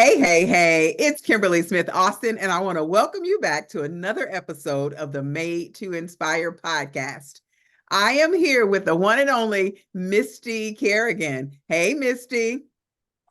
Hey, it's Kimberly Smith Austin, and I want to welcome you back to another episode of the Made to Inspire podcast. I am here with the one and only Misty Kerrigan. Hey, Misty.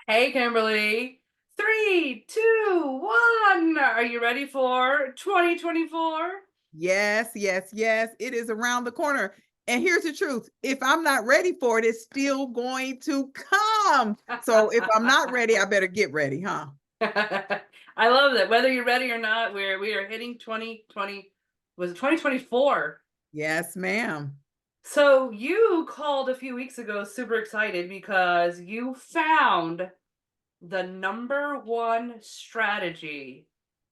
Hey, Kimberly. Three, two, one. Are you ready for 2024? Yes. It is around the corner. And here's the truth. If I'm not ready for it, it's still going to come. So if I'm not ready, I better get ready, huh? I love that. Whether you're ready or not, we are hitting 2020. Was it 2024? Yes, ma'am. So you called a few weeks ago super excited because you found the number one strategy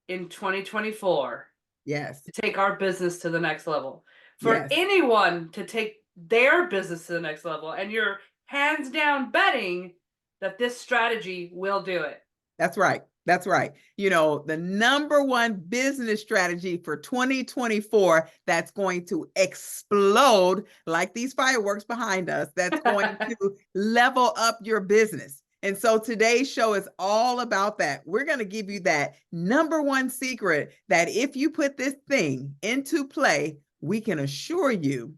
in 2024 Yes. to take our business to the next level. For Yes. anyone to take their business to the next level, and you're hands down betting that this strategy will do it. That's right. That's right. You know, the number one business strategy for 2024 that's going to explode like these fireworks behind us, that's going to level up your business. And so today's show is all about that. We're going to give you that number one secret that if you put this thing into play, we can assure you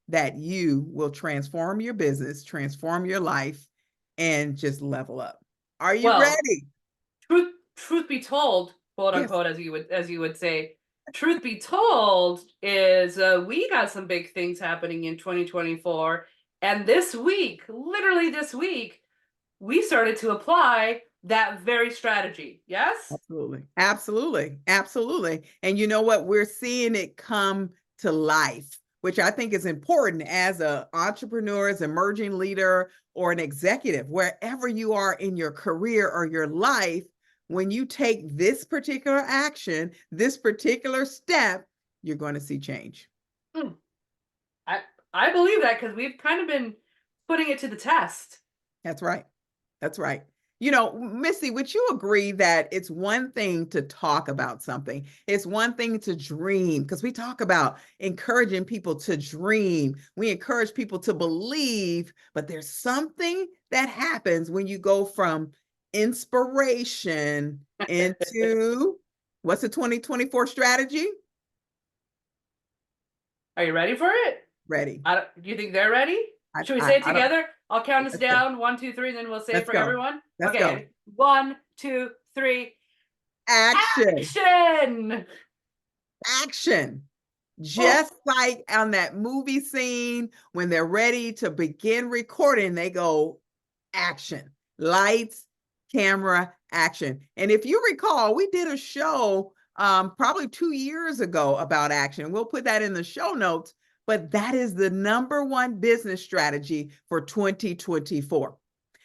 that you will transform your business, transform your life, and just level up. Are you Well, ready? truth be told, quote Yes. unquote, as you would say, truth be told, is we got some big things happening in 2024, and this week, literally this week, we started to apply that very strategy. Yes. Absolutely. And you know what? We're seeing it come to life, which I think is important as an entrepreneur, as an emerging leader, or an executive, wherever you are in your career or your life. When you take this particular action, this particular step, you're going to see change. Hmm. I I believe that because we've kind of been putting it to the test. That's right. That's right. You know, Missy, would you agree that it's one thing to talk about something? It's one thing to dream, because we talk about encouraging people to dream. We encourage people to believe, but there's something that happens when you go from inspiration into what's the 2024 strategy? Are you ready for it? Ready. Do you think they're ready? I, Should we I, say it I don't, together? I'll count us let's go. down. One, two, three, and then we'll say it Let's for go. everyone. Let's go. Okay. One, two, three. Action. Action! Action. Oh, Just like on that movie scene when they're ready to begin recording, they go action, lights, camera, action. And if you recall, we did a show probably 2 years ago about action. We'll put that in the show notes, but that is the number one business strategy for 2024.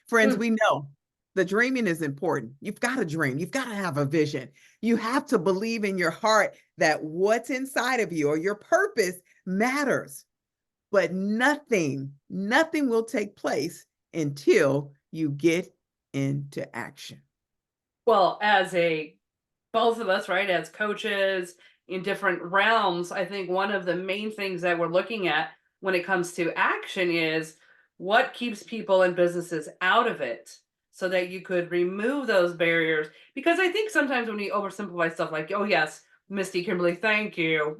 Friends, mm. we know the dreaming is important. You've got to dream. You've got to have a vision. You have to believe in your heart that what's inside of you or your purpose matters. But nothing will take place until you get into action. Well, both of us, right, as coaches in different realms, I think one of the main things that we're looking at when it comes to action is what keeps people and businesses out of it so that you could remove those barriers. Because I think sometimes when we oversimplify stuff like, oh, yes, Misty, Kimberly, thank you,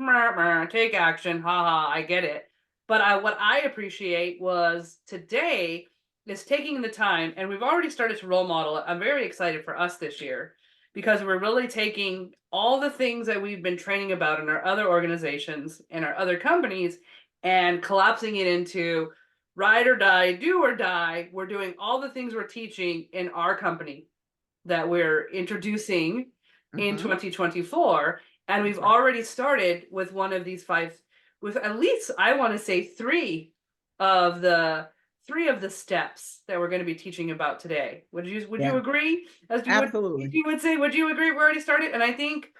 take action, haha, I get it. But what I appreciate was today is taking the time, and we've already started to role model it. I'm very excited for us this year because we're really taking all the things that we've been training about in our other organizations and our other companies and collapsing it into ride or die, do or die. We're doing all the things we're teaching in our company that we're introducing in Mm-hmm. 2024. And we've That's right. already started with one of these five, with at least, I want to say, of the three of the steps that we're going to be teaching about today. Would you Yeah, agree? absolutely. Would you agree we already started? And I think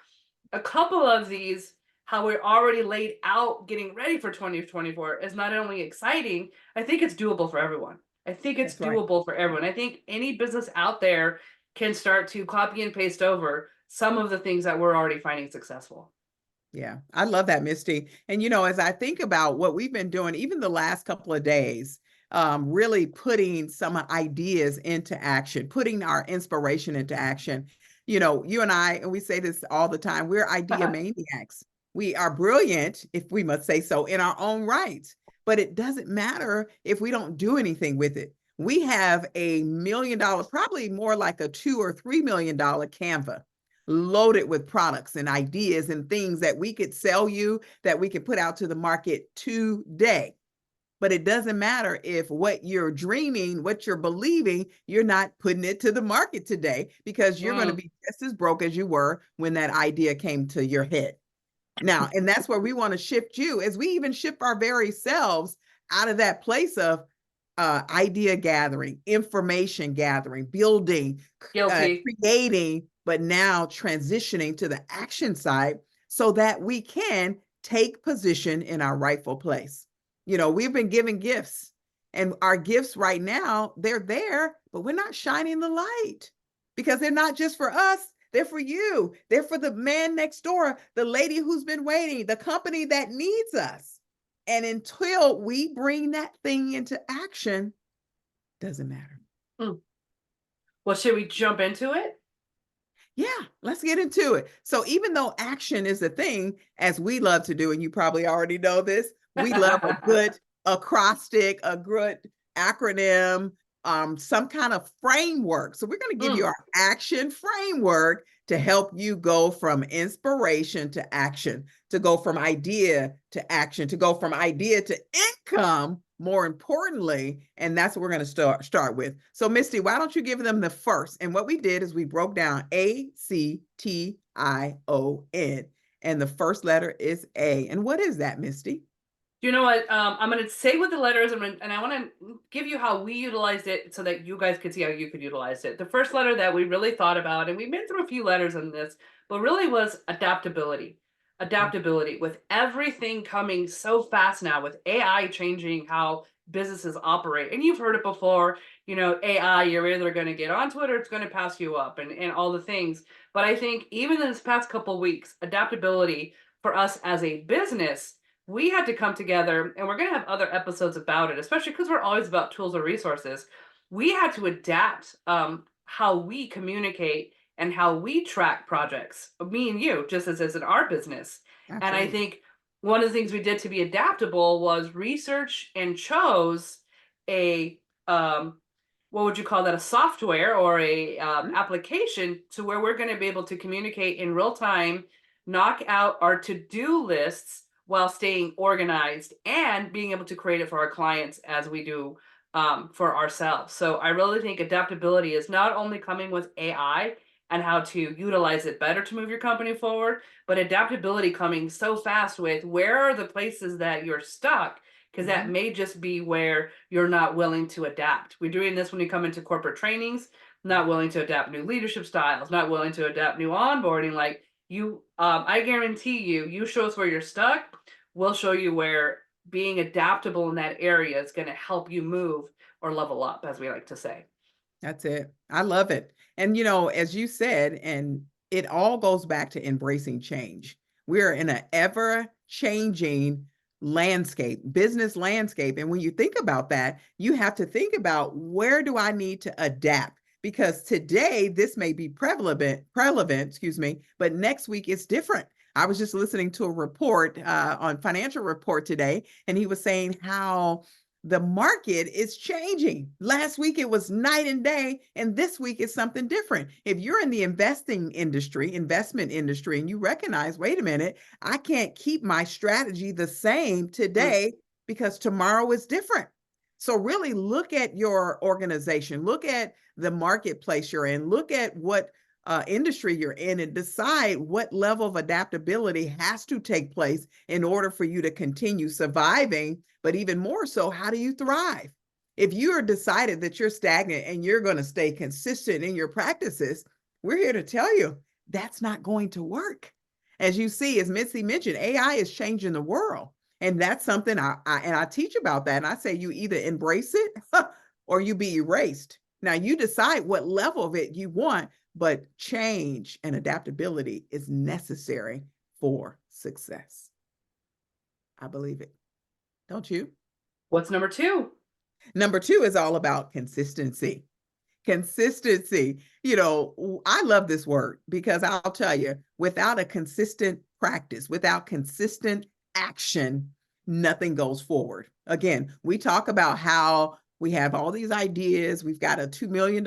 a couple of these, how we're already laid out getting ready for 2024 is not only exciting, I think it's doable for everyone. I think it's That's right. doable for everyone. I think any business out there can start to copy and paste over some of the things that we're already finding successful. Yeah, I love that, Misty. And, you know, as I think about what we've been doing, even the last couple of days, really putting some ideas into action, putting our inspiration into action. You know, you and I, and we say this all the time, we're idea maniacs. We are brilliant, if we must say so, in our own right, but it doesn't matter if we don't do anything with it. We have $1 million, probably more like a $2 or $3 million Canva loaded with products and ideas and things that we could sell you, that we could put out to the market today. But it doesn't matter if what you're dreaming, what you're believing, you're not putting it to the market today, because you're going to be just as broke as you were when that idea came to your head. Now, and that's where we want to shift you, as we even shift our very selves out of that place of idea gathering, information gathering, building, Guilty. creating, but now transitioning to the action side so that we can take position in our rightful place. You know, we've been given gifts, and our gifts right now, they're there, but we're not shining the light, because they're not just for us. They're for you. They're for the man next door, the lady who's been waiting, the company that needs us. And until we bring that thing into action, doesn't matter. Mm. Well, should we jump into it? Yeah, let's get into it. So even though action is a thing, as we love to do, and you probably already know this, we love a good acrostic, a good acronym, some kind of framework. So we're going to give you our action framework to help you go from inspiration to action, to go from idea to action, to go from idea to income, more importantly. And that's what we're going to start with. So Misty, why don't you give them the first? And what we did is we broke down ACTION, and the first letter is A. And what is that, Misty? You know what? I'm going to say what the letter is, and I want to give you how we utilized it so that you guys could see how you could utilize it. The first letter that we really thought about, and we've been through a few letters in this, but really was adaptability. Adaptability, with everything coming so fast now, with AI changing how businesses operate. And you've heard it before, you know, AI, you're either going to get onto it or it's going to pass you up, and all the things. But I think even in this past couple of weeks, adaptability for us as a business, we had to come together, and we're going to have other episodes about it, especially because we're always about tools or resources. We had to adapt how we communicate and how we track projects, me and you, just as in our business. And I Absolutely. think one of the things we did to be adaptable was research and chose a what would you call that, a software or a application to where we're going to be able to communicate in real time, knock out our to-do lists while staying organized and being able to create it for our clients as we do for ourselves. So I really think adaptability is not only coming with AI and how to utilize it better to move your company forward, but adaptability coming so fast with where are the places that you're stuck, because that may just be where you're not willing to adapt. We're doing this when you come into corporate trainings, not willing to adapt new leadership styles, not willing to adapt new onboarding. Like you, I guarantee you, you show us where you're stuck, we'll show you where being adaptable in that area is going to help you move or level up, as we like to say. That's it. I love it. And, you know, as you said, and it all goes back to embracing change. We're in an ever changing landscape, business landscape. And when you think about that, you have to think about, where do I need to adapt? Because today this may be prevalent, excuse me, but next week it's different. I was just listening to a report on financial report today, and he was saying how the market is changing. Last week it was night and day, and this week is something different. If you're in the investment industry, and you recognize, wait a minute, I can't keep my strategy the same today because tomorrow is different. So really look at your organization, look at the marketplace you're in, look at what industry you're in, and decide what level of adaptability has to take place in order for you to continue surviving. But even more so, how do you thrive? If you are decided that you're stagnant and you're going to stay consistent in your practices, we're here to tell you that's not going to work. As you see, as Mitzi mentioned, AI is changing the world. And that's something I teach about that. And I say you either embrace it or you be erased. Now you decide what level of it you want, but change and adaptability is necessary for success. I believe it. Don't you? What's number two? Number two is all about consistency. Consistency. I love this word because I'll tell you, without a consistent practice, without consistent action, nothing goes forward. Again, we talk about how we have all these ideas. We've got a $2 million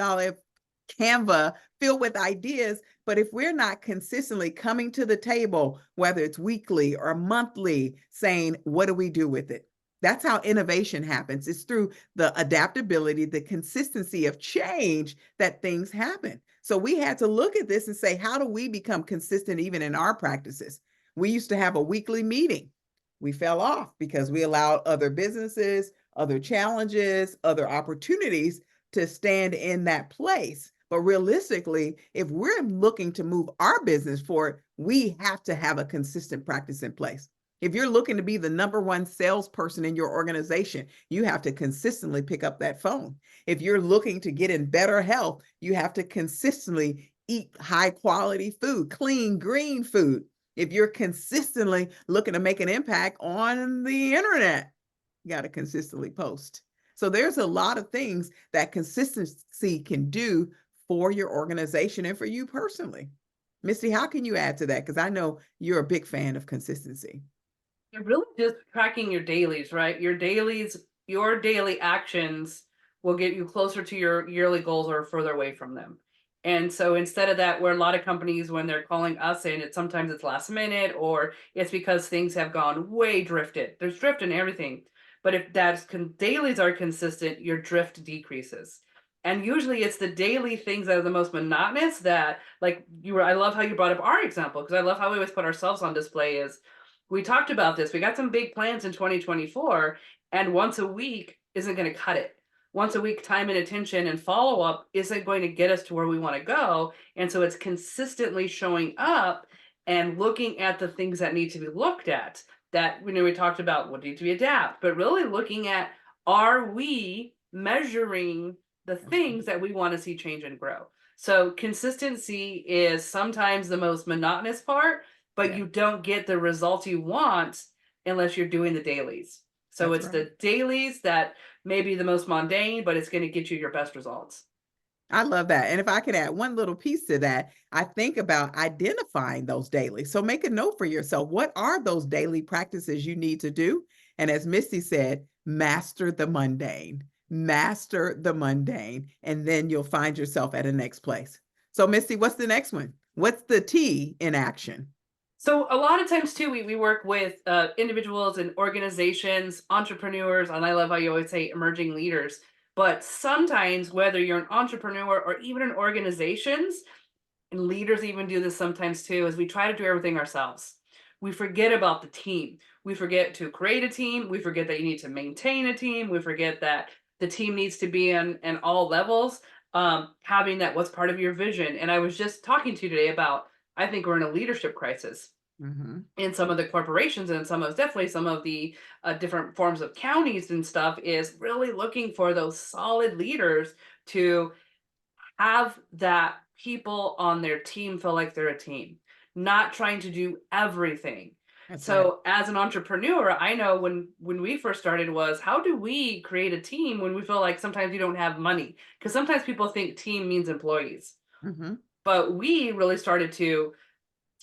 Canva filled with ideas. But if we're not consistently coming to the table, whether it's weekly or monthly, saying, what do we do with it? That's how innovation happens. It's through the adaptability, the consistency of change that things happen. So we had to look at this and say, how do we become consistent even in our practices? We used to have a weekly meeting. We fell off because we allowed other businesses, other challenges, other opportunities to stand in that place. But realistically, if we're looking to move our business forward, we have to have a consistent practice in place. If you're looking to be the number one salesperson in your organization, you have to consistently pick up that phone. If you're looking to get in better health, you have to consistently eat high quality food, clean, green food. If you're consistently looking to make an impact on the internet, you got to consistently post. So there's a lot of things that consistency can do for your organization and for you personally. Misty, how can you add to that? Because I know you're a big fan of consistency. You're really just tracking your dailies, right? Your daily actions will get you closer to your yearly goals or further away from them. And so instead of that, where a lot of companies, when they're calling us in, sometimes it's last minute or it's because things have gone way drifted. There's drift in everything. But if dailies are consistent, your drift decreases. And usually it's the daily things that are the most monotonous that I love how you brought up our example because I love how we always put ourselves on display is we talked about this. We got some big plans in 2024, and once a week isn't going to cut it. Once a week, time and attention and follow up isn't going to get us to where we want to go. And so it's consistently showing up and looking at the things that need to be looked at. That we talked about what needs to be adapt, but really looking at are we measuring the things that we want to see change and grow. So consistency is sometimes the most monotonous part, but Yeah, you don't get the results you want unless you're doing the dailies. So that's it's right. the dailies that may be the most mundane, but it's going to get you your best results. I love that. And if I could add one little piece to that, I think about identifying those daily. So make a note for yourself. What are those daily practices you need to do? And as Misty said, master the mundane, master the mundane, and then you'll find yourself at a next place. So, Misty, what's the next one? What's the T in action? So a lot of times too, we work with individuals and organizations, entrepreneurs, and I love how you always say emerging leaders. But sometimes, whether you're an entrepreneur or even in organizations, and leaders even do this sometimes too, is we try to do everything ourselves. We forget about the team. We forget to create a team. We forget that you need to maintain a team. We forget that the team needs to be in all levels. Having that was part of your vision. And I was just talking to you today about, I think we're in a leadership crisis Mm-hmm. in some of the corporations and definitely some of the different forms of counties and stuff is really looking for those solid leaders to have that people on their team feel like they're a team, not trying to do everything. That's right. So as an entrepreneur, I know when we first started was how do we create a team when we feel like sometimes you don't have money? Because sometimes people think team means employees. Mm-hmm. But we really started to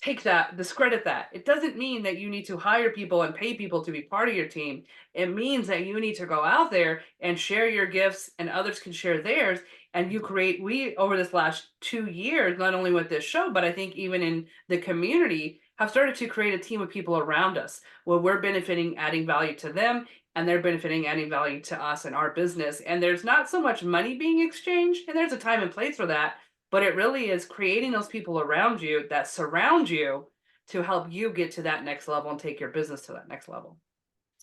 take that, discredit that. It doesn't mean that you need to hire people and pay people to be part of your team. It means that you need to go out there and share your gifts and others can share theirs. And we over this last 2 years, not only with this show, but I think even in the community, have started to create a team of people around us where we're benefiting, adding value to them, and they're benefiting, adding value to us and our business. And there's not so much money being exchanged, and there's a time and place for that, but it really is creating those people around you that surround you to help you get to that next level and take your business to that next level.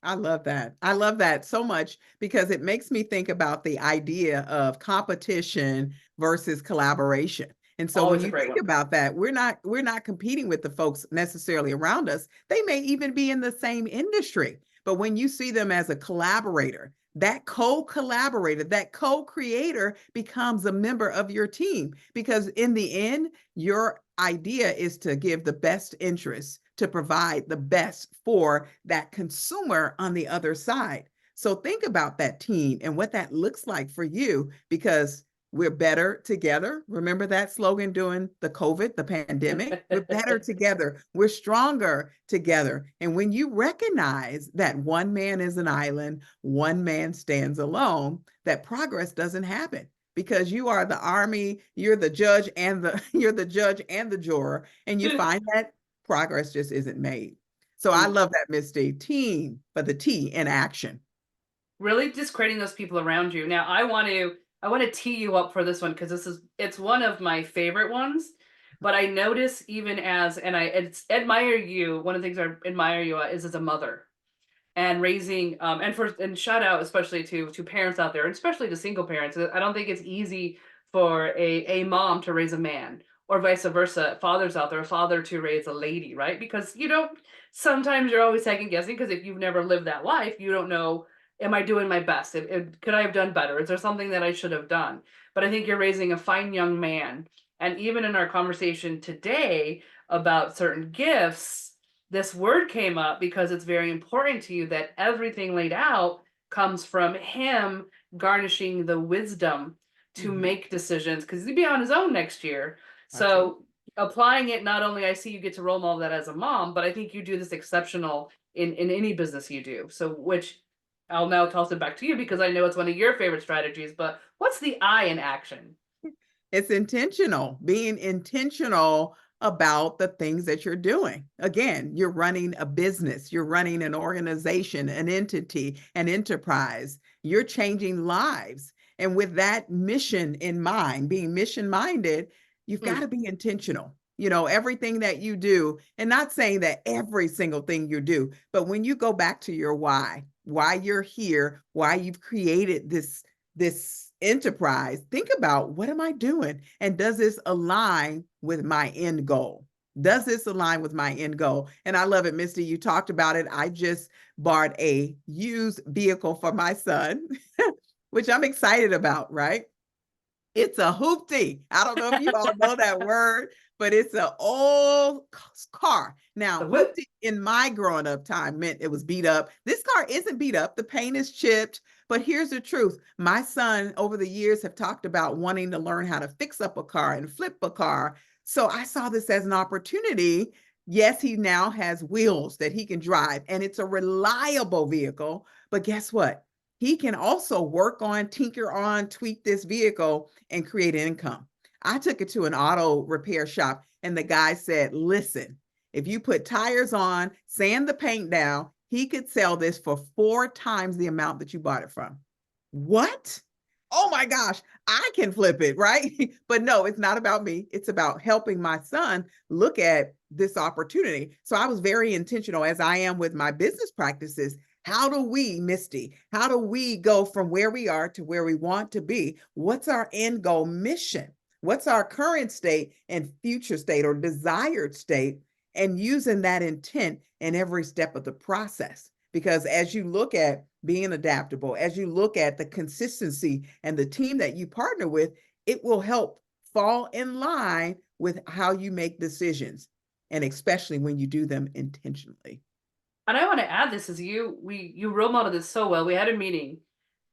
I love that. I love that so much because it makes me think about the idea of competition versus collaboration. And so when Always a you great think one. about that, we're not competing with the folks necessarily around us. They may even be in the same industry. But when you see them as a collaborator, that co-collaborator, that co-creator becomes a member of your team because in the end, your idea is to give the best interest to provide the best for that consumer on the other side. So think about that team and what that looks like for you, because we're better together. Remember that slogan during the COVID, the pandemic? We're better together. We're stronger together. And when you recognize that one man is an island, one man stands alone, that progress doesn't happen, because you are the army, you're the judge and the you're the judge and the juror, and you find that progress just isn't made. So I Mm. love that, Misty. Team, but the T in action. Really just creating those people around you. Now I want to tee you up for this one because it's one of my favorite ones. But I notice even as and admire you. One of the things I admire you is as a mother and raising and shout out especially to parents out there, and especially to single parents. I don't think it's easy for a mom to raise a man, or vice versa, fathers out there, a father to raise a lady, right? Because you don't sometimes you're always second guessing, because if you've never lived that life, you don't know, am I doing my best? Could I have done better? Is there something that I should have done? But I think you're raising a fine young man. And even in our conversation today about certain gifts, this word came up because it's very important to you that everything laid out comes from him garnishing the wisdom to Mhm. make decisions, because he'll be on his own next year. Absolutely. So applying it, not only I see you get to role model that as a mom, but I think you do this exceptional in any business you do. So which I'll now toss it back to you because I know it's one of your favorite strategies. But what's the I in action? It's intentional, being intentional about the things that you're doing. Again, you're running a business, you're running an organization, an entity, an enterprise. You're changing lives. And with that mission in mind, being mission minded, you've got Mm, to be intentional. Everything that you do, and not saying that every single thing you do, but when you go back to your why you're here, why you've created this enterprise, think about, what am I doing? And does this align with my end goal? Does this align with my end goal? And I love it, Misty. You talked about it. I just bought a used vehicle for my son, which I'm excited about, right? It's a hoopty. I don't know if you all know that word, but it's an old car. the Now, whip. hoopty in my growing up time meant it was beat up. This car isn't beat up. The paint is chipped. But here's the truth. My son, over the years, have talked about wanting to learn how to fix up a car and flip a car. So I saw this as an opportunity. Yes, he now has wheels that he can drive, and it's a reliable vehicle. But guess what? He can also work on, tinker on, tweak this vehicle and create income. I took it to an auto repair shop, and the guy said, listen, if you put tires on, sand the paint down, he could sell this for 4 times the amount that you bought it from. What? Oh my gosh, I can flip it, right? But no, it's not about me. It's about helping my son look at this opportunity. So I was very intentional, as I am with my business practices. How do we, Misty, how do we go from where we are to where we want to be? What's our end goal mission? What's our current state and future state or desired state? And using that intent in every step of the process. Because as you look at being adaptable, as you look at the consistency and the team that you partner with, it will help fall in line with how you make decisions, and especially when you do them intentionally. And I want to add this, is you role modeled this so well. We had a meeting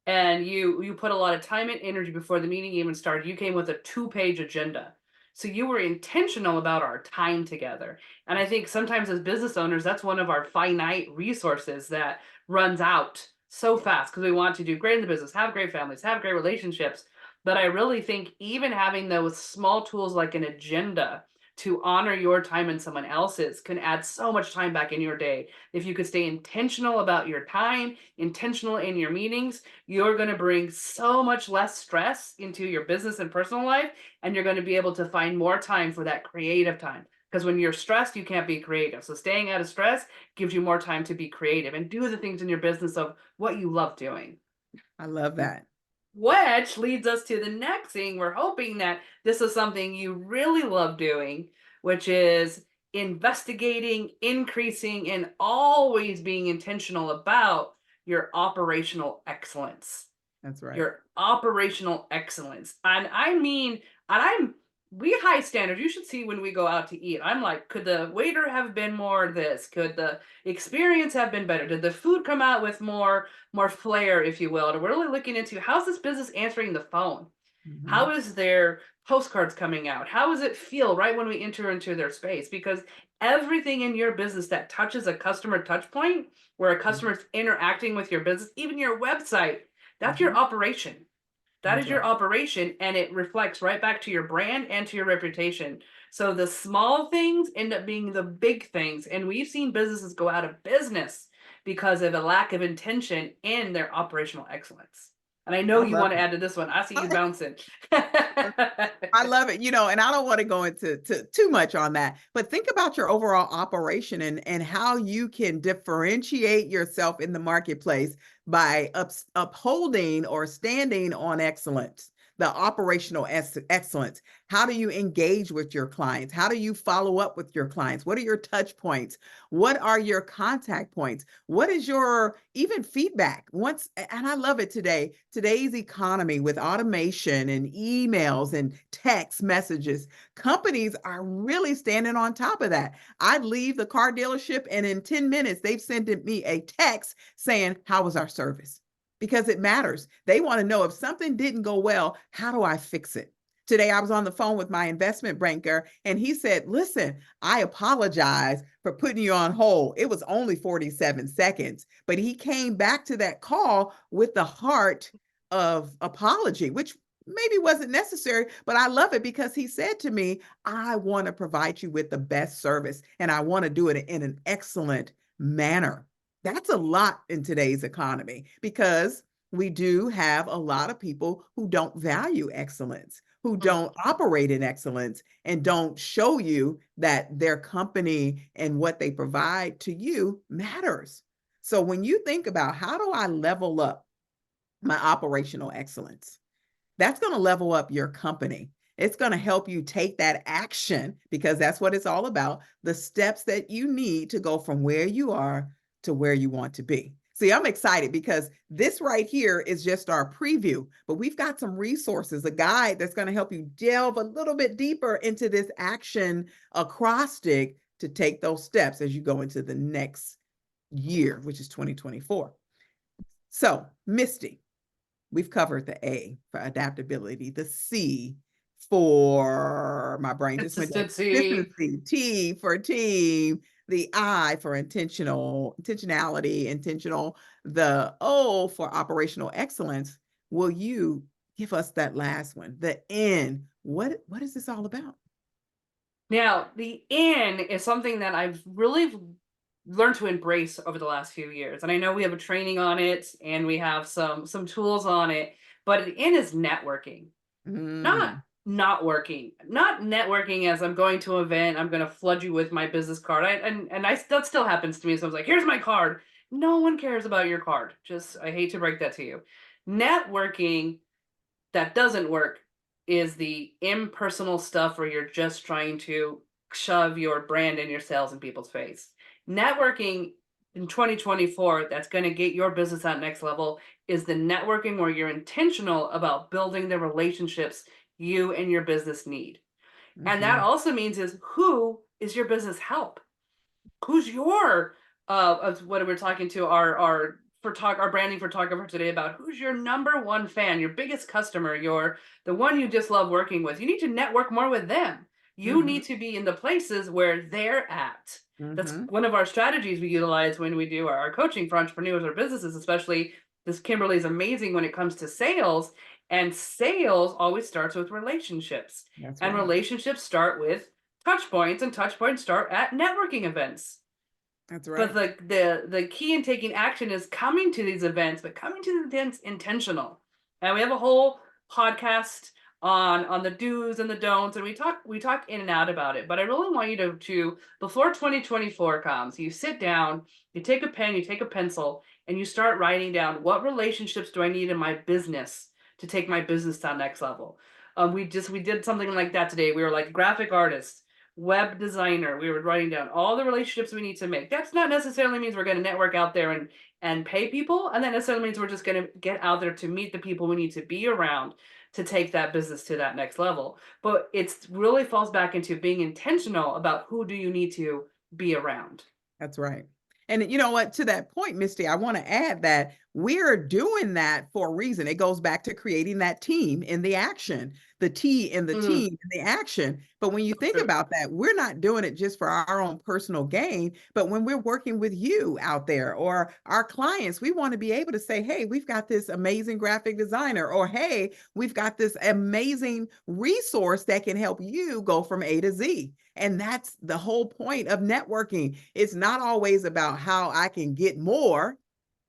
and you put a lot of time and energy before the meeting even started. You came with a 2-page agenda. So you were intentional about our time together. And I think sometimes as business owners, that's one of our finite resources that runs out so Yeah. fast because we want to do great in the business, have great families, have great relationships. But I really think even having those small tools like an agenda to honor your time and someone else's can add so much time back in your day. If you could stay intentional about your time, intentional in your meetings, you're going to bring so much less stress into your business and personal life, and you're going to be able to find more time for that creative time. Because when you're stressed, you can't be creative. So staying out of stress gives you more time to be creative and do the things in your business of what you love doing. I love that. Which leads us to the next thing. We're hoping that this is something you really love doing, which is investigating, increasing, and always being intentional about your operational excellence. That's right. Your operational excellence. And I mean, and we high standards. You should see when we go out to eat. I'm like, could the waiter have been more this? Could the experience have been better? Did the food come out with more flair, if you will? And we're really looking into how's this business answering the phone? How Mhm. is their postcards coming out? How does it feel right when we enter into their space? Because everything in your business that touches a customer touch point, where a Mhm. customer is interacting with your business, even your website, that's your Mhm. operation. That That's is your right. operation, and it reflects right back to your brand and to your reputation. So the small things end up being the big things. And we've seen businesses go out of business because of a lack of intention in their operational excellence. And I know I you love want to it. add to this one. I see you bouncing. I love it, and I don't want to go into too much on that, but think about your overall operation and how you can differentiate yourself in the marketplace by upholding or standing on excellence, the operational excellence. How do you engage with your clients? How do you follow up with your clients? What are your touch points? What are your contact points? What is your even feedback? And I love it today, today's economy with automation and emails and text messages, companies are really standing on top of that. I'd leave the car dealership and in 10 minutes, they've sent me a text saying, how was our service? Because it matters. They want to know if something didn't go well, how do I fix it? Today, I was on the phone with my investment banker, and he said, listen, I apologize for putting you on hold. It was only 47 seconds, but he came back to that call with the heart of apology, which maybe wasn't necessary, but I love it because he said to me, I want to provide you with the best service and I want to do it in an excellent manner. That's a lot in today's economy because we do have a lot of people who don't value excellence, who don't operate in excellence, and don't show you that their company and what they provide to you matters. So when you think about how do I level up my operational excellence, that's going to level up your company. It's going to help you take that action because that's what it's all about, the steps that you need to go from where you are to where you want to be. See, I'm excited because this right here is just our preview, but we've got some resources, a guide that's going to help you delve a little bit deeper into this action acrostic to take those steps as you go into the next year, which is 2024. So, Misty, we've covered the A for adaptability, the C for my brain just went dead. Consistency. Consistency, T for team, the I for intentionality, intentional, the O for operational excellence. Will you give us that last one? The N. What is this all about? Now, the in is something that I've really learned to embrace over the last few years. And I know we have a training on it and we have some tools on it, but the in is networking. Not Mm, not working. Not networking as I'm going to an event, I'm gonna flood you with my business card. That still happens to me. So I was like, here's my card. No one cares about your card. Just I hate to break that to you. Networking that doesn't work is the impersonal stuff where you're just trying to shove your brand and your sales in people's face. Networking in 2024 that's going to get your business at next level is the networking where you're intentional about building the relationships you and your business need. And that mhm, also means is who is your business help? Who's your of what we're talking to our branding photographer today about who's your number one fan, your biggest customer, your the one you just love working with. You need to network more with them. You mhm, need to be in the places where they're at. That's mhm, one of our strategies we utilize when we do our coaching for entrepreneurs or businesses, especially this Kimberly is amazing when it comes to sales. And sales always starts with relationships. that's And right. relationships start with touch points, and touch points start at networking events. That's But right. the key in taking action is coming to these events, but coming to the events intentional. And we have a whole podcast on the do's and the don'ts, and we talk in and out about it. But I really want you to before 2024 comes, you sit down, you take a pen, you take a pencil, and you start writing down what relationships do I need in my business to take my business to the next level. We did something like that today. We were like graphic artists, web designer. We were writing down all the relationships we need to make. That's not necessarily means we're going to network out there and pay people, and that necessarily means we're just going to get out there to meet the people we need to be around. to take that business to that next level. But it's really falls back into being intentional about who do you need to be around. That's right. And you know what? To that point, Misty, I want to add that we're doing that for a reason. It goes back to creating that team in the action, the T in the Mm, team in the action. But when you so think true. about that, we're not doing it just for our own personal gain, but when we're working with you out there or our clients, we want to be able to say, hey, we've got this amazing graphic designer, or hey, we've got this amazing resource that can help you go from A to Z. And that's the whole point of networking. It's not always about how I can get more.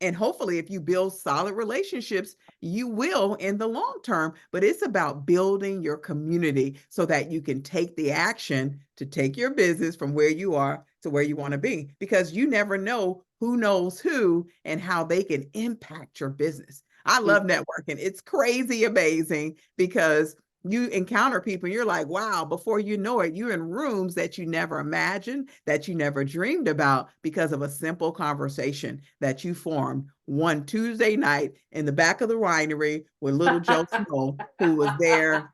And hopefully, if you build solid relationships, you will in the long term. But it's about building your community so that you can take the action to take your business from where you are to where you want to be, because you never know who knows who and how they can impact your business. I love Mm. networking. It's crazy amazing because you encounter people and you're like, wow, before you know it, you're in rooms that you never imagined, that you never dreamed about because of a simple conversation that you formed one Tuesday night in the back of the winery with little Joe Snow, who was there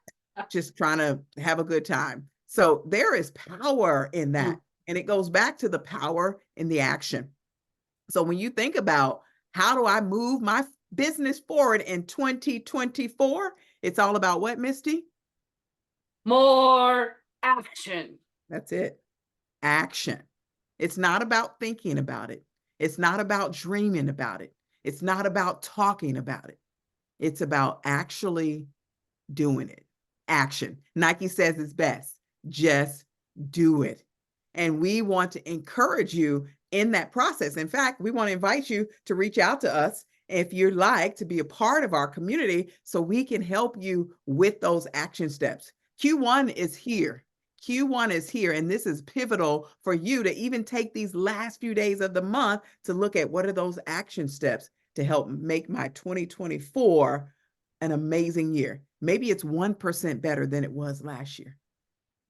just trying to have a good time. So there is power in that. Mm. And it goes back to the power in the action. So when you think about how do I move my business forward in 2024, it's all about what, Misty? More action. That's it. Action. It's not about thinking about it. It's not about dreaming about it. It's not about talking about it. It's about actually doing it. Action. Nike says it's best. Just do it. And we want to encourage you in that process. In fact, we want to invite you to reach out to us if you'd like to be a part of our community so we can help you with those action steps. Q1 is here. Q1 is here, and this is pivotal for you to even take these last few days of the month to look at what are those action steps to help make my 2024 an amazing year. Maybe it's 1% better than it was last year.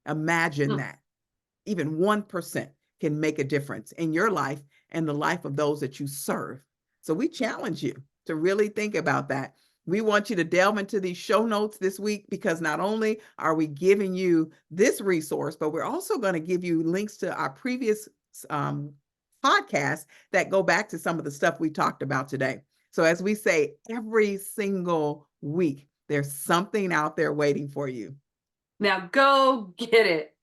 Imagine Mm. that. Even 1% can make a difference in your life and the life of those that you serve. So we challenge you to really think about that. We want you to delve into these show notes this week because not only are we giving you this resource, but we're also going to give you links to our previous podcasts that go back to some of the stuff we talked about today. So as we say, every single week, there's something out there waiting for you. Now go get it.